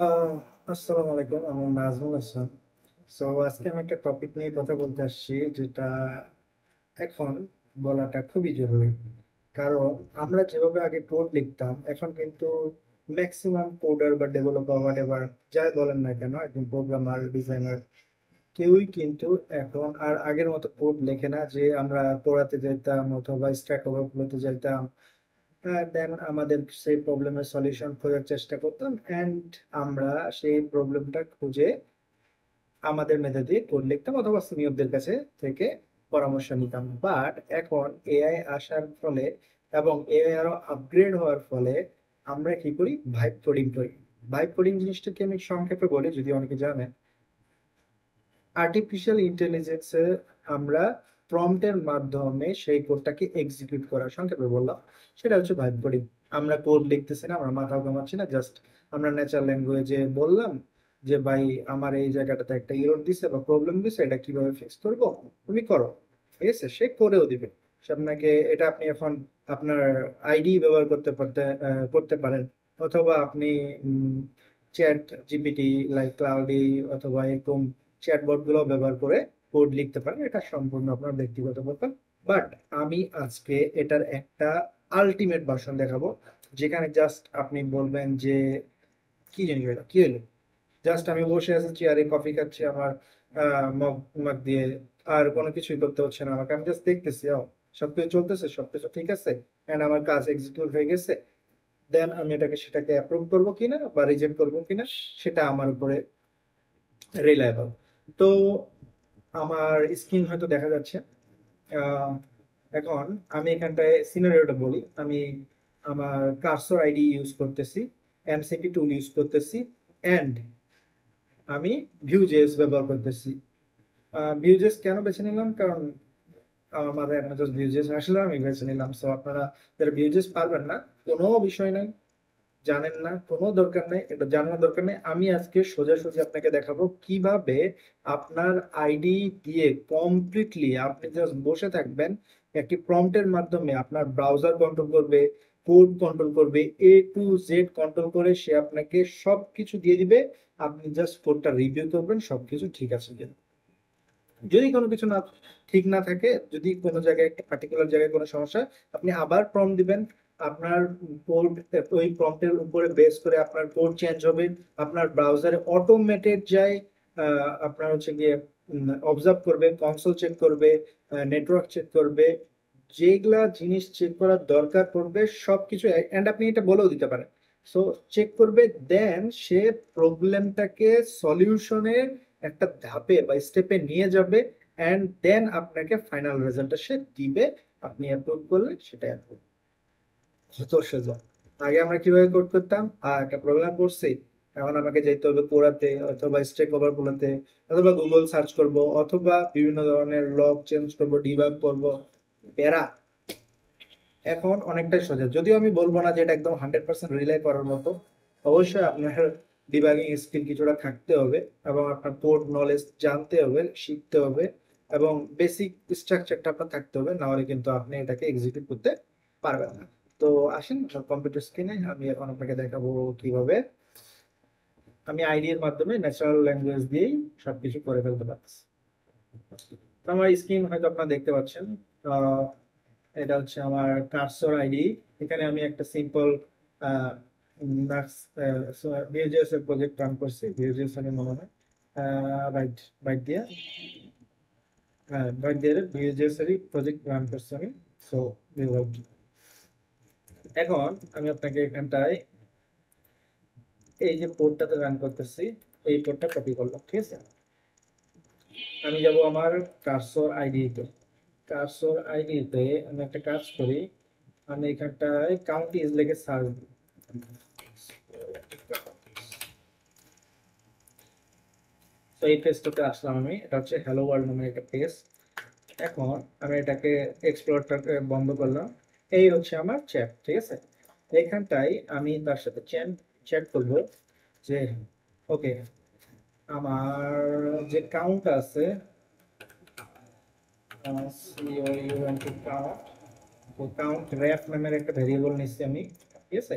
আহ আসসালামু আলাইকুম, আমি নাজমুল হাসান। আজকে আমি একটা টপিক নিয়ে কথা বলতে আসছি, যেটা এখন বলাটা খুবই জরুরি। কারণ আমরা যেভাবে আগে কোড লিখতাম, এখন কিন্তু ম্যাক্সিমাম কোডার বা ডেভেলপার হোয়াট এভার যাই বলেন না কেন, একজন প্রোগ্রামার ডিজাইনার কেউই কিন্তু এখন আর আগের মতো কোড লেখে না। যে আমরা পড়াতে যেতাম অথবা স্ট্যাক ওভারফ্লোতে যেতাম, দেন আমাদের সেই প্রবলেমের সলিউশন খোঁজার চেষ্টা করতাম, অ্যান্ড আমরা সেই প্রবলেমটা খুঁজে আমাদের মেধা দিয়ে কোড লিখতাম অথবা সিনিয়রদের কাছে থেকে পরামর্শ নিতাম। বাট এখন এআই আসার ফলে এবং এআই আরো আপগ্রেড হওয়ার ফলে আমরা কি করি, ভাইব কোডিং করি। ভাইব কোডিং জিনিসটাকে আমি সংক্ষেপে বলি, যদি অনেকে জানেন। আর্টিফিশিয়াল ইন্টেলিজেন্সে আমরা প্রম্পটের মাধ্যমে সেই কোডটাকে এক্সিকিউট করা, সংক্ষেপে বললাম, সেটা হচ্ছে ভাইব কোডিং। আমরা কোড লিখতেছি না, আমরা মাথা ঘামাচ্ছি না, জাস্ট আমরা ন্যাচারাল ল্যাঙ্গুয়েজে বললাম যে ভাই আমার এই জায়গাটাতে একটা এরর দিছে বা প্রবলেম দিছে, এটা কিভাবে ফিক্স করব, তুমি করো। ঠিক আছে, সে করেও দিবে। সে আপনাকে, এটা আপনি এখন আপনার আইডি ব্যবহার করতে পারেন, অথবা আপনি চ্যাট জিপিটি, লাইক ক্লাউডি, অথবা এরকম চ্যাটবট গুলো ব্যবহার করে কোড লিখতে পারেন। এটা সম্পূর্ণ আপনার ব্যক্তিগত ব্যাপার। বাট আমি আজকে এটার একটা আলটিমেট ভার্সন দেখাবো, যেখানে জাস্ট আপনি বলবেন যে কি জিনিস, এটা কি হলো। জাস্ট আমি বসে আছি চেয়ারে, কফি খাচ্ছি আমার মগ মগ দিয়ে, আর কোনো কিছুই করতে হচ্ছে না আমাকে। আমি জাস্ট দেখতেছি, সবকিছু চলতেছে, সবকিছু ঠিক আছে, এন্ড আমার কাজ এক্সিকিউট হয়ে গেছে। দেন আমি সেটাকে অ্যাপ্রুভ করবো কিনা বা রিজেক্ট করবো কিনা, সেটা আমার উপরে রিলায়েবল। তো আমার স্ক্রিন হয়তো দেখা যাচ্ছে। আহ, এখন আমি এখানটায় সিনারিওটা বলি। আমি আমার কার্সর আইডি ইউজ করতেছি, এমসিপি টুল ইউজ করতেছি, এন্ড আমি ভিউ.js ব্যবহার করতেছি। ভিউ.js কেন বেছে নিলাম? কারণ আমার মাথায় এখন জাস্ট ভিউ.js আসলে আমি বেছে নিলাম। সো আপনারা যারা ভিউ.js পারবেন না, কোনো বিষয় নাই, জানেন না, কোনো দরকার নেই, এটা জানার দরকার নেই। আমি আজকে সোজাসুজি আপনাকে দেখাবো কিভাবে আপনার আইডি দিয়ে কমপ্লিটলি আপনি জাস্ট বসে থাকবেন, একটি প্রম্পটের মাধ্যমে আপনার ব্রাউজার কন্ট্রোল করবে, কোড কন্ট্রোল করবে, A to Z কন্ট্রোল করে সে আপনাকে সবকিছু দিয়ে দিবে। আপনি জাস্ট কোডটা রিভিউ করবেন, সবকিছু ঠিক আছে কিনা। যদি কোনো কিছু না ঠিক না থাকে, যদি কোনো জায়গায় একটা পার্টিকুলার জায়গায় কোনো সমস্যা, আপনি আবার প্রম্পট দিবেন। আপনার কোড, ওই প্রম্পটের উপরে বেস করে আপনার কোড চেঞ্জ হবে। আপনার ব্রাউজারে অটোমেটেড যায়, আপনার হচ্ছে গিয়ে অবজার্ভ করবে, কনসোল চেক করবে, নেটওয়ার্ক চেক করবে, যেগুলা জিনিস চেক করার দরকার পড়বে সবকিছু। এন্ড আপনি এটা বলেও দিতে পারেন। সো চেক করবে, দেন সে প্রবলেমটাকে সলিউশনের একটা ধাপে বা স্টেপে নিয়ে যাবে, এন্ড দেন আপনাকে ফাইনাল রেজাল্টটা সে দিবে। আপনি অ্যাপ্রুভ করলে সেটা অ্যাপ্রুভ। যত সোজা। আগে আমরা কিভাবে কোড করতাম, একটা প্রোগ্রাম করছি, এখন আমাকে যেতে হবে কোরাতে, অথবা স্ট্যাক ওভারফ্লোতে, অথবা গুগল সার্চ করব, অথবা বিভিন্ন ধরনের লগ চেঞ্জ করব, ডিবাগ করব, প্যারা। এখন অনেকটাই সোজা, যদিও আমি বলবো না যে এটা একদম 100% রিলাই করার মতো। অবশ্যই আপনার ডিবাগিং স্কিল কিছুটা থাকতে হবে, এবং আপনার কোড নলেজ জানতে হবে, শিখতে হবে, এবং বেসিক স্ট্রাকচারটা আপনার থাকতে হবে, না হলে কিন্তু আপনি এটাকে এক্সিকিউট করতে পারবেন না। তো আসেন কম্পিউটার স্ক্রিনে আমি এখন আপনাকে দেখাবো কিভাবে আমি আইডি এর মাধ্যমে ন্যাচারাল ল্যাঙ্গুয়েজ দিয়েই সবকিছু করে ফেলতে পারছি। তো আমার স্ক্রিন হয়তো আপনারা দেখতে পাচ্ছেন। আহ, এটা হচ্ছে আমার কার্সর আইডি। এখানে আমি একটা সিম্পল ভিউজেস এর প্রজেক্ট রান করছি, ভিউজেস আমি মনে হয় রাইট বাইট দিয়ে, হ্যাঁ বাইট দিয়ে ভিউজেস এরই প্রজেক্ট রান করছি আমি। সো এখন আমি আপনাকে এখানটায় এই যে পোর্টটাতে রান করতেছি, এই পোর্টটা কপি করলাম, ঠিক আছে। আমি যাব আমার কার্সর আইডিতে। কার্সর আইডিতে আমি একটা কাজ করি, আমি এখানটায় কাউন্টিজ লিখে সার্চ দিই। তো এই পেজটাতে আসলাম আমি, এটা হচ্ছে হ্যালো ওয়ার্ল্ড নামের একটা পেজ। এখন আমি এটাকে এক্সপ্লোরটাকে বন্ধ করলাম। এই হচ্ছে আমার চ্যাট, ঠিক আছে। এখানটাই আমি তার সাথে চ্যাট চ্যাট করবো যে ওকে, আমার যে কাউন্ট আছে, কাউন্ট, কাউন্ট র্যাপ নামের একটা ভেরিয়েবল নিচ্ছি আমি, ঠিক আছে।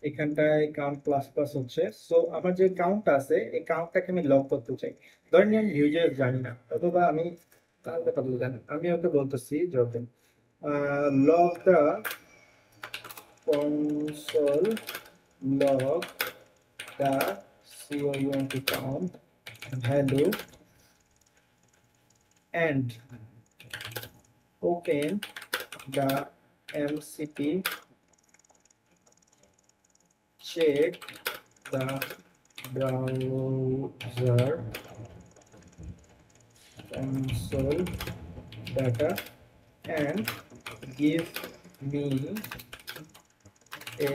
এখানটায় কাউন্ট প্লাস প্লাস হচ্ছে। সো আমার যে কাউন্ট আছে এই কাউন্টটাকে আমি লক করতে চাই। ধরেন আমি ইউজার জানি না, অথবা আমি কাউন্টটা কত জানি, আমি ওকে বলতেছি যখন log the console log the count count value and open the MCP, check the browser console data and give me a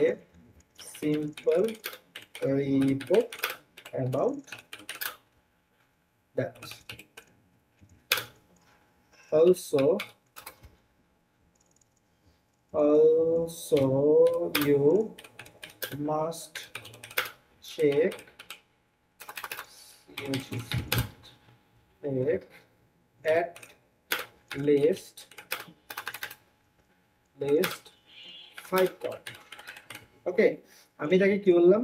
simple report about that. Also you must check at least 5 count. ওকে, আমি তাকে কি বললাম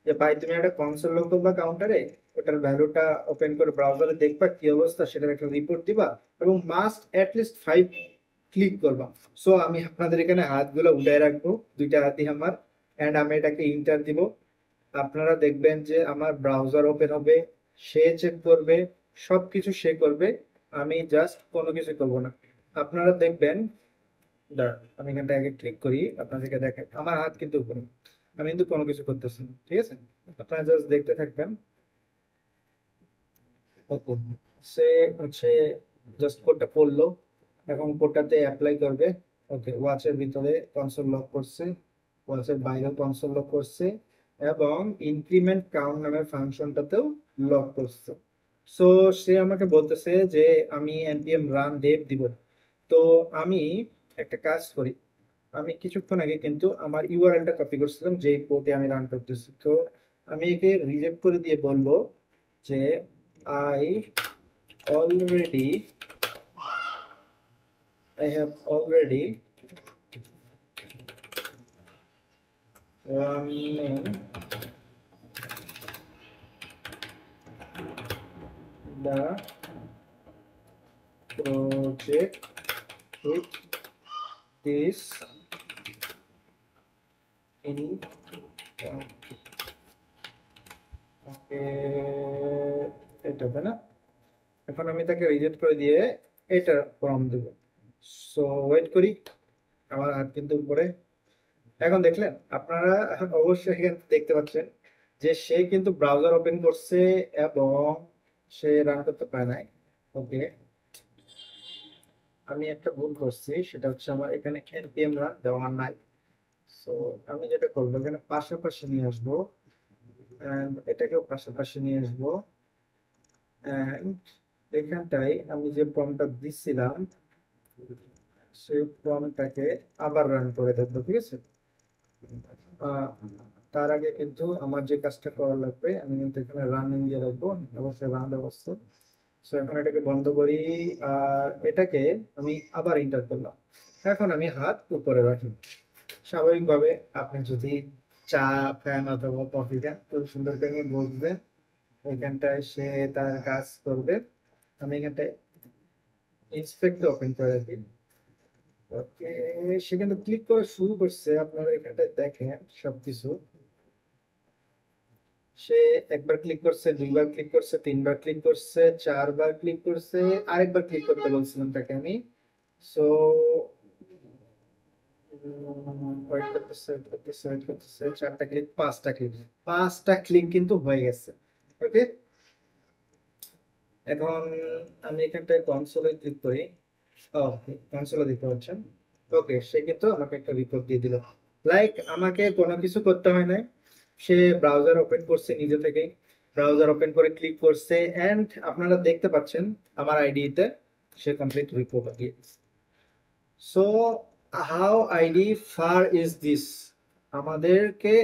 যে ভাই তুমি একটা console log করবা কাউন্টারে, ওটার ভ্যালুটা ওপেন করে ব্রাউজারে দেখবা কি অবস্থা, সেটার একটা রিপোর্ট দিবা এবং মাস্ট অ্যাট লিস্ট 5 ক্লিক করবা। সো আমি আপনাদের এখানে হাতগুলো উঠায় রাখবো, দুইটা হাতই আমার, এন্ড আমি এটাকে ইন্টার দিব। আপনারা দেখবেন যে আমার ব্রাউজার ওপেন হবে, সে চেক করবে, সবকিছু সে করবে, আমি জাস্ট কোনো কিছু করবো না। আপনারা দেখবেন, দাঁড়ান আমি এখানটা আগে ক্লিক করি আপনাদেরকে দেখেন, আমার হাত কিন্তু উপরে, আমি কিন্তু কোনো কিছু করতেছি না, ঠিক আছে? আপনারা জাস্ট দেখতে থাকবেন। ওকে, সে হচ্ছে জাস্ট কোডটা পড়লো, এখন কোডটাতে অ্যাপ্লাই করবে। ওকে, ওয়াচের ভিতরে কনসোল লক করছে, ওয়াচের বাইরেও কনসোল লক করছে এবং ইনক্রিমেন্ট কাউন্ট নামের ফাংশনটাতেও লক করছে। সো সে আমাকে বলতেছে যে আমি npm রান dev দিব। তো আমি একটা কাজ করি, আমি কিছুক্ষণ আগে কিন্তু আমার ইউআরএলটা কপি করছিলাম যে পোর্টে আমি রান করতেছি। তো আমি একে রিজেক্ট করে দিয়ে বলবো যে I already I have already running the project with this in এটা হবে না। এখন আমি তাকে রিজেক্ট করে দিয়ে এটা প্রম্পট দেব। সো ওয়েট করি, আমার হাত কিন্তু উপরে। এখন দেখলেন আপনারা, অবশ্যই এখানে দেখতে পাচ্ছেন যে সে কিন্তু ব্রাউজার ওপেন করছে এবং সে রান করতে পারে নাই। ওকে, আমি একটা ভুল করছি, সেটা হচ্ছে আমার এখানে npm রান দেওয়া নাই। সো আমি যেটা করবো এখানে পাশাপাশি নিয়ে আসবো, এটাকেও পাশাপাশি নিয়ে আসবো, এন্ড এখানটায় আমি যে প্রম্পটটা দিচ্ছিলাম সেই প্রম্পটটাকে আবার রান করে দেবো, ঠিক আছে? তার আগে কিন্তু আমার যে কাজটা করা লাগবে, আমি কিন্তু এখানে রানিং দিয়ে রাখবো, অবশ্যই রান অবস্থা। সো এখন এটাকে বন্ধ করি, আর এটাকে আমি আবার এন্টার করলাম। এখন আমি হাত উপরে রাখি। স্বাভাবিকভাবে আপনি যদি চা ফ্যান অথবা কফি দেন, খুব সুন্দর করে বসবেন, এখানটায় সে তার কাজ করবে। আমি এখানটায় ইন্সপেক্ট ওপেন করে দিই। ওকে, সে কিন্তু ক্লিক করে শুরু করছে, আপনারা এখানটায় দেখেন সবকিছু। সে একবার ক্লিক করছে, দুইবার ক্লিক করছে, তিনবার ক্লিক করছে, চারবার ক্লিক করছে, আরেকবার ক্লিক করতে বলছিলাম তাকে আমি। সো ওয়েট করতেছে, ওয়েট করতেছে, চারটা ক্লিক, পাঁচটা ক্লিক কিন্তু হয়ে গেছে। ওকে, এখন আমি এখানটায় কনসোলে ক্লিক করি। কনসোলে দেখতে পাচ্ছেন। ওকে, সে কিন্তু আমাকে একটা রিপোর্ট দিয়ে দিল, লাইক আমাকে কোনো কিছু করতে হয় না। সে ব্রাউজার ওপেন করছে নিজে থেকেই, ব্রাউজার ওপেন করে ক্লিক করছে, এন্ড আপনারা দেখতে পাচ্ছেন আমার আইডিতে সে কমপ্লিট রিপোর্ট দিয়েছে। So how ID far is this, আমাদেরকে,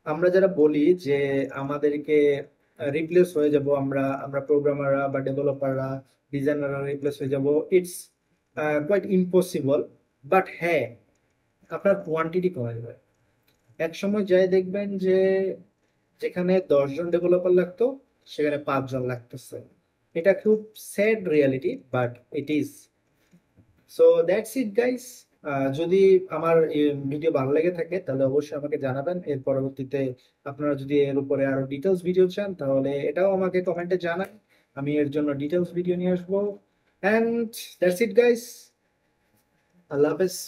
আমরা যারা বলি যে আমাদেরকে রিপ্লেস হয়ে যাব, আমরা আমরা প্রোগ্রামাররা বা ডেভেলপাররা, ডিজাইনাররা রিপ্লেস হয়ে যাব, ইটস কোয়াইট ইম্পসিবল। বাট হ্যাঁ, আপনার কোয়ান্টিটি কমে যাবে। এক সময় যাই দেখবেন যে যেখানে 10 জন ডেভেলপার লাগতো সেখানে 5 জন লাগতেছে। এটা খুব sad reality, but it is. So that's it guys. যদি আমার ভিডিও ভালো লেগে থাকে তাহলে অবশ্যই আমাকে জানাবেন। এর পরবর্তীতে আপনারা যদি এর উপরে আরো ডিটেলস ভিডিও চান তাহলে এটাও আমাকে কমেন্টে জানান, আমি এর জন্য ডিটেলস ভিডিও নিয়ে আসবো। অ্যান্ড দ্যাটস ইট গাইস, আল্লাহ হাফেজ।